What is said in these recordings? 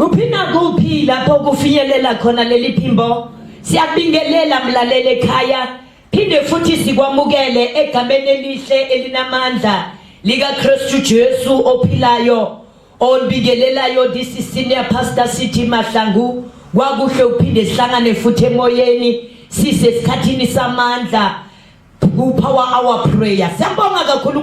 Kuphina kuphi lapho kufinyelela khona leli phimbo. Siyabingelela mlaleli ekhaya. Phinde futhi sikwamukele egameni elihle elinamandla lika Kristu Jesu ophilayo. Onibingelelayo this is Senior Pastor City Mahlangu. Kwakuhle uphinde sihlangane futhi emoyeni sisesikhathini samandla ku power hour prayer. Siyabonga kakhulu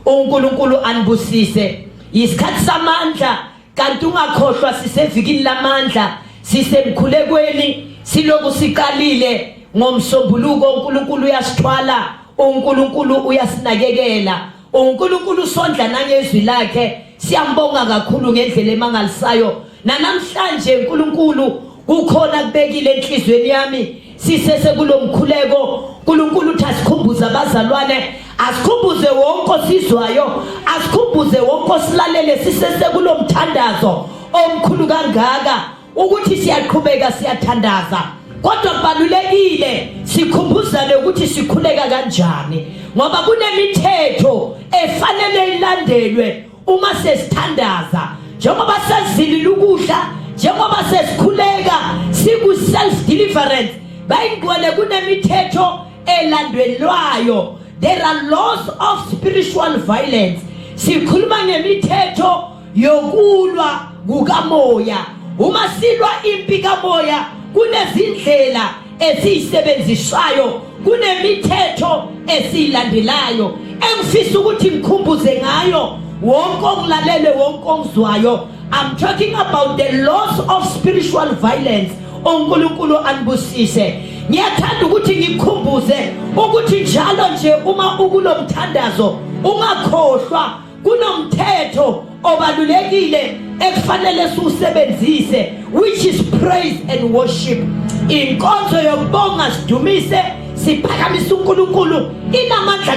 uNkulunkulu anibusise. Isikhathi samandla kanti ungakhohlwa sisevikini lamandla sisemkhulekweni siloku siqalile ngomsombuluko uNkulunkulu uyasithwala uNkulunkulu uyasinakekela uNkulunkulu sondla nangezwi lakhe siyambonga kakhulu ngendlela emangalisayo namhlanje uNkulunkulu kukhona kubekile enhlizweni yami sisese kulomkhuleko uNkulunkulu uthasikhumbuza abazalwane asikhumbuze wonke osizwayo asikhumbuze wonke osilalele sisese kulomthandazo omkhulu kangaka ukuthi siyaqhubeka siyathandaza kodwa kubalulekile sikhumbuzane ukuthi sikhuleka kanjani ngoba kunemithetho efanele ilandelwe uma sesithandaza njengoba sezilile ukudla njengoba sesikhuleka siku self deliverance bayingcwele kunemithetho elandelwayo. There are laws of spiritual violence. Sikhuluma ngemithetho yokulwa kukamoya. Uma silwa impi kamoya kunezindlela ezisebenziswayo, kunemithetho esilandelayo. Engifisa ukuthi ngikhumbuze ngayo wonke ongilalele wonke ongizwayo. I'm talking about the laws of spiritual violence. uNkulunkulu anibusise. Ngiyathanda ukuthi ngikhumbuze ukuthi njalo nje uma ukulomthandazo ungakhohlwa kunomthetho obalulekile ekufanele siusebenzise which is praise and worship. Inkonzo yokubonga sidumise siphakamise uNkulunkulu inamandla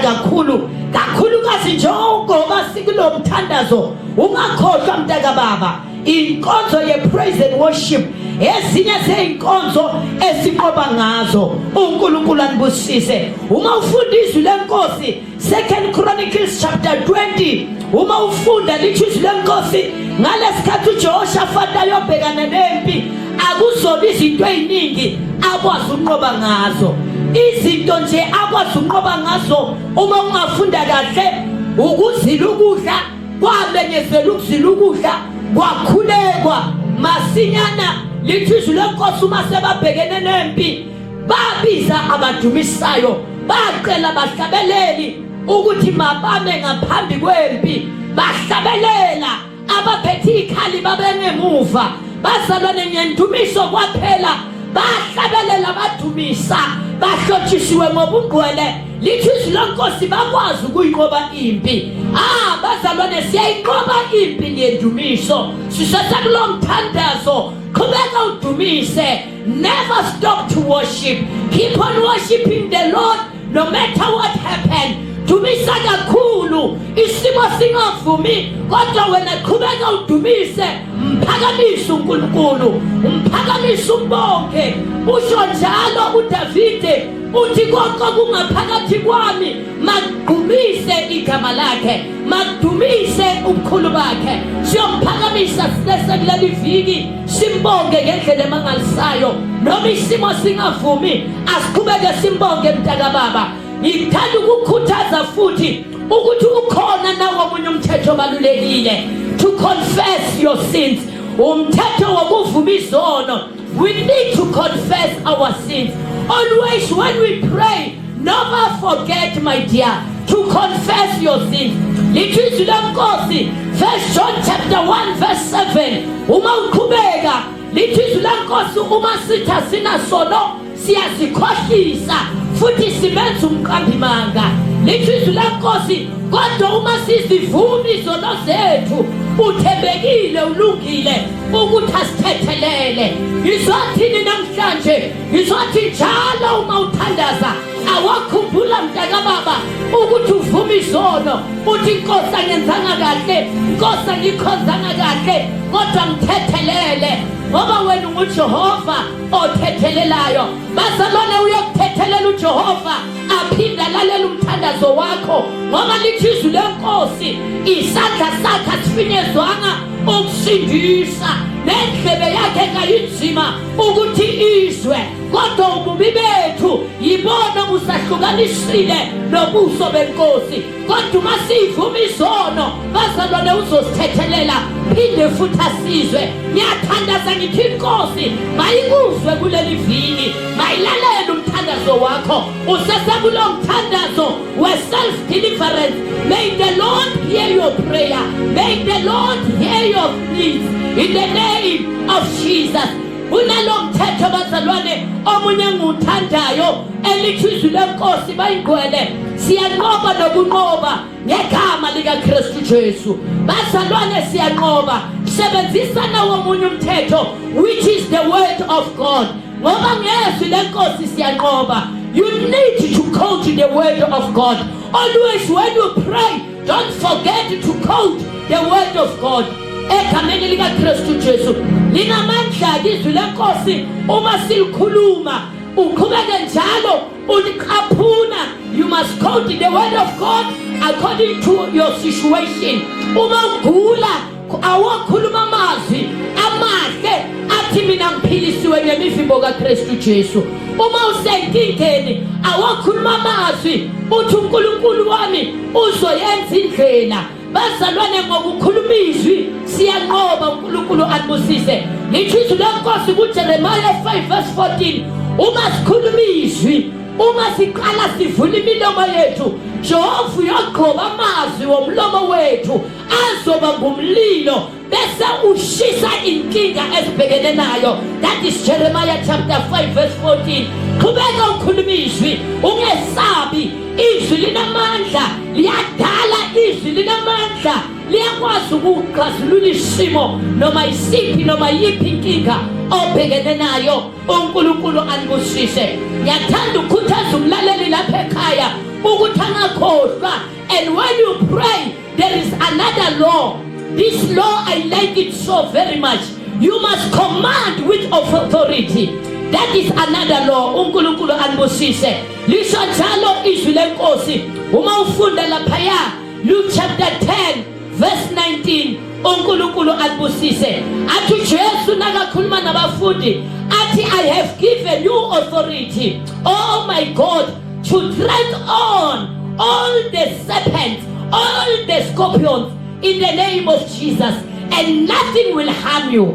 kakhulukazi njengoba sikulomthandazo ungakhohlwa mntaka baba. Inkonzo ye praise and worship ezinye zeinkonzo esiqoba ngazo uNkulunkulu anibusise. Uma ufundiswa lenkosi 2 Chronicles chapter 20 uma ufunda lithi lenkosi ngalesikhathi uJehoshafata ayobhekana nempi akuzoba izinto eziningi akwazi ukunqoba ngazo. Izinto nje akwazi ukunqoba ngazo uma ungafunda kahle ukuzila ukudla kwamenyezela ukuzila ukudla kwakhulekwa masinyana lithi lenkosi uma sebabhekene nempi babiza abadumisayo baqela bahlabeleli ukuthi mabame ngaphambi kwempi bahlabelela abaphethe ikhali babengemuva bazalwane ngendumiso kwaphela bahlabelela badumisa bahlotshisiwe ngobungcwele lithi lenkosi bakwazi ukuyinqoba impi. Bazalwane siyayinqoba impi ngendumiso sisesekulomthandazo qhubeka udumise. Never stop to worship. Keep on worshiping the Lord no matter what happened. Dumisa kakhulu isimo singavumi kodwa wena qhubeka udumise mphakamise uNkulunkulu umphakamise umbonke. Usho njalo uDavide uthi konke kungaphakathi kwami makudumise igama lakhe makudumise ubukhulu bakhe. Siyomphakamise sisekuleli viki simbonge ngendlela emangalisayo noma isimo singavumi asiqhubeke simbonge mntaka baba. Ngithanda ukukhuthaza futhi ukuthi ukhona nawo omunye umthetho obalulekile to confess your sins. Umthetho wokuvuma izono. We need to confess our sins. Always when we pray, never forget my dear to confess your sins. Lithi lenkosi First John chapter 1 verse 7 uma uqhubeka lithi lenkosi uma sitha sina sono siyasikhohlisa futhi sibenza umqambimanga. Lithi lenkosi kodwa uma sizivuma izono zethu uthembekile ulungile ukuthi asithethelele. Izothini namhlanje izothi njalo uma uthandaza awakhumbula mntaka baba ukuthi uvuma izono uthi inkosi angenzanga kahle inkosi angikhonzanga kahle kodwa ngithethelele ngoba wena unguJehova othethelelayo. Bazalwane uyokuthethelela uJehova aphinda lalela umthandazo wakho ngoba lithi lenkosi isandla sakhe asifinyezwanga ukusindisa. nendlebe yakhe kayinzima ukuthi izwe, kodwa ububi bethu yibona busahlukanisile nobuso benkosi. Kodwa uma sivuma izono, bazalwane uzosithethelela phinde futhi asizwe. Ngiyathandaza ngithi inkosi mayikuzwe kuleli vini, mayilalele umthandazo wakho, usesekulo mthandazo we-self deliverance. May the Lord hear your prayer, may the Lord hear your needs in the name of Jesus. Unalo mthetho bazalwane omunye nguthandayo elithi izwi lenkosi bayingcwele siyanqoba nokunqoba ngegama lika Kristu Jesu. Bazalwane siyanqoba sebenzisa nawo omunye umthetho which is the word of God. Ngoba ngezwi lenkosi siyanqoba. You need to quote the word of God. Always when you pray, don't forget to quote the word of God. Egameni lika Kristu Jesu linamandla izwi lenkosi uma silikhuluma uqhubeke njalo uliqhaphuna. You must quote the word of God according to your situation. Uma ugula awakhuluma amazwi amahle athi mina ngiphilisiwe ngemivimbo kaKristu Jesu. Uma usenkingeni awakhuluma amazwi uthi uNkulunkulu wami uzoyenza indlela. Bazalwane ngokukhuluma izwi siyanqoba uNkulunkulu anibusise. Ngithizwe lenkosi kuJeremiah 5:14 uma sikhuluma izwi, uma siqala sivula imilomo yethu, Jehova uyaqhoba amazwi womlomo wethu azoba ngumlilo bese ushisa inkinga esibhekene nayo. That is Jeremiah chapter 5:14. Qhubeka ukhuluma izwi, ungesabi. Izwi linamandla, liyadala. Izwi linamandla, liyakwazi ukuxazulula isimo noma isiphi noma yiphi inkinga obhekene nayo. uNkulunkulu anibusise. Ngiyathanda ukukhuthaza umlaleli lapha ekhaya ukuthi angakhohlwa. And when you pray, there is another law. This law, I like it so very much. You must command with authority. That is another law. uNkulunkulu anibusise. Lisho njalo izwi lenkosi uma ufunda laphaya Luke chapter 10 verse 19. uNkulunkulu anibusise. Athi Jesu nakakhuluma nabafundi athi I have given you authority, oh my God, to tread on all the serpents, all the scorpions in the name of Jesus, and nothing will harm you,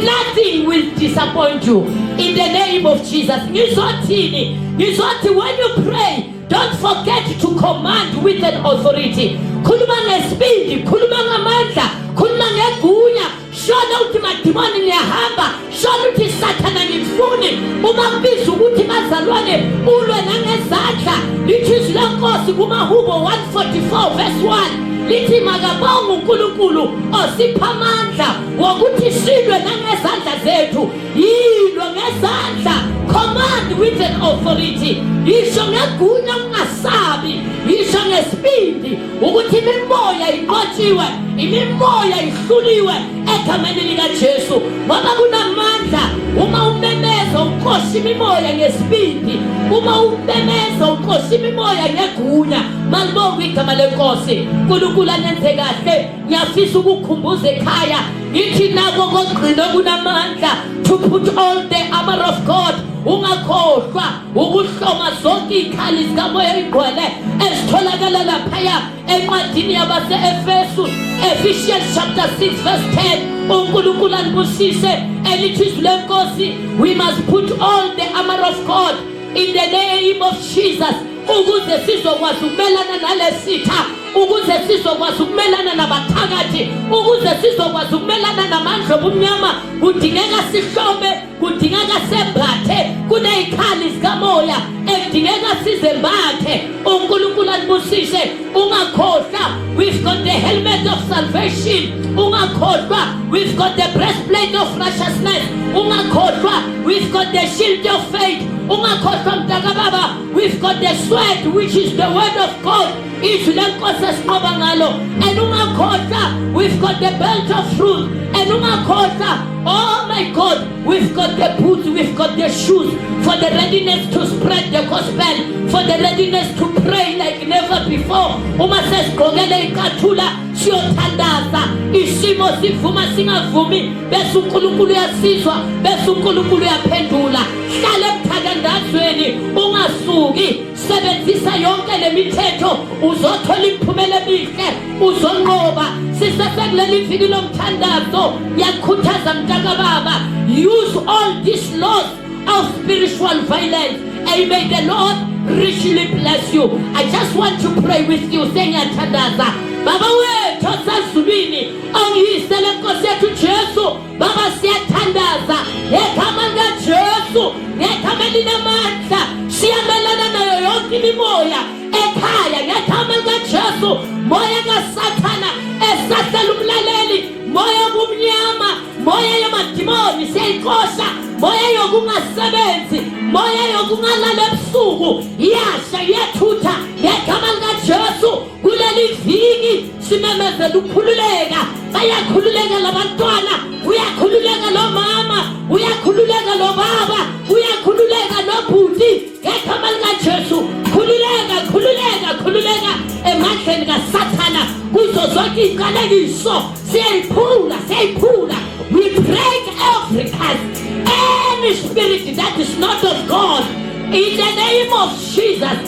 nothing will disappoint you in the name of Jesus. Ngizothini when you pray, don't forget to command with an authority. Khuluma ngesibindi, khuluma ngamandla, khuluma ngegunya. Shona uthi madimoni ngiyahamba, shona uthi sathana ngifuni. Uma kubiza ukuthi bazalwane ulwe nangezandla, lithi izwi lenkosi kumaHubo 144 verse 1 lithi makabonga uNkulunkulu osipha amandla wokuthi silwe nangezandla zethu. Yilwe ngezandla, command with an authority. Yisho ngegunya ungasabi, yisho ngesibindi ukuthi imimoya iqotshiwe, imimoya ihluliwe egameni lika Jesu. Ngoba kunamandla uma umemeza uqosha imimoya ngesibindi, uma umemeza uqosha imimoya ngegunya. Malibonga igama lenkosi. uNkulunkulu anenze kahle. Ngiyafisa ukukhumbuza ekhaya ithi nako kokugcina kunamandla to put all the armor of God. Ungakhohlwa ukuhloma zonke izikhali zikamoya oyingcwele ezitholakala laphaya encwadini yabase-Efesu, Ephesians chapter 6 verse 10. uNkulunkulu anibusise elithi izwi lenkosi, we must put all the armor of God in the name of Jesus ukuze sizokwazi ukumelana nalesitha, ukuze sizokwazi ukumelana nabathakathi, ukuze sizokwazi ukumelana namandla obumnyama. Kudingeka sihlome, kudingeka sembathe, kunezikhali zikamoya ekudingeka sizembathe. uNkulunkulu anibusise. Ungakhohlwa, we've got the helmet of salvation. Ungakhohlwa, we've got the breastplate of righteousness. Ungakhohlwa, we've got the shield of faith. Ungakhohlwa mntakababa, we've got the sword which is the word of God izwi lenkosi esinqoba ngalo. And ungakhohlwa, we've got the belt of truth. And ungakhohlwa, oh my God, we've got the boots, we've got the shoes for the readiness to spread the gospel, for the readiness to pray like never before. Uma sesigqokele ikathula siyothandaza, isimo sivuma singavumi, bese uNkulunkulu uyasizwa, bese uNkulunkulu uyaphendula. Hlala emthandazweni ungasuki, sebenzisa yonke lemithetho uzothola imiphumela emihle, uzonqoba. Sisesekuleli viki lomthandazo yakhuthaza mntaka baba, use all these laws of spiritual violence, and may the Lord richly bless you. I just want to pray with you, saying athandaza baba wethu osazulwini, ongiyisele Nkosi yethu Jesu. Baba siyathandaza ngegama likaJesu, ngegama elinamandla, siyamelana nayo yonke imimoya ekhaya ngegama likaJesu. Moya kaSathana esahlela umlaleli, moya wobumnyama, moya yamadimoni siyayixosha, moya yokungasebenzi, moya yokungalala ebusuku iyasha iyathutha ngegama likaJesu. Kuleli viki simemezela ukukhululeka, bayakhululeka labantwana, uyakhululeka lo mama, uyakhululeka lo baba, uyakhululeka nobhuti ngegama likaJesu. Khululeka, khululeka, khululeka emandleni kaSathana kuzo zonke iziqalekiso siyayiphula, siyayiphula. We break every curse, any spirit that is not of God. In the name of Jesus,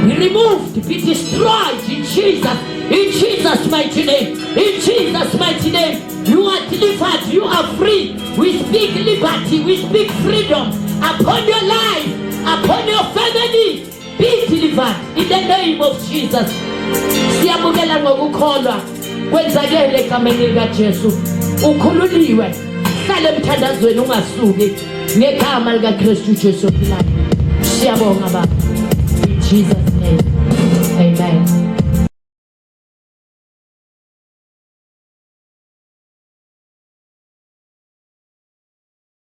be removed, be destroyed in Jesus' mighty name. In Jesus' mighty name, you are delivered, you are free. We speak liberty, we speak freedom upon your life, upon your family. Be delivered in the name of Jesus. Siyabukela ngokukholwa kwenzakele egameni likaJesu. Ukhululiwe, hlala emthandazweni ungasuki ngegama likaKristu Jesu ophilayo. Siyabonga baba. In Jesus' name. Amen.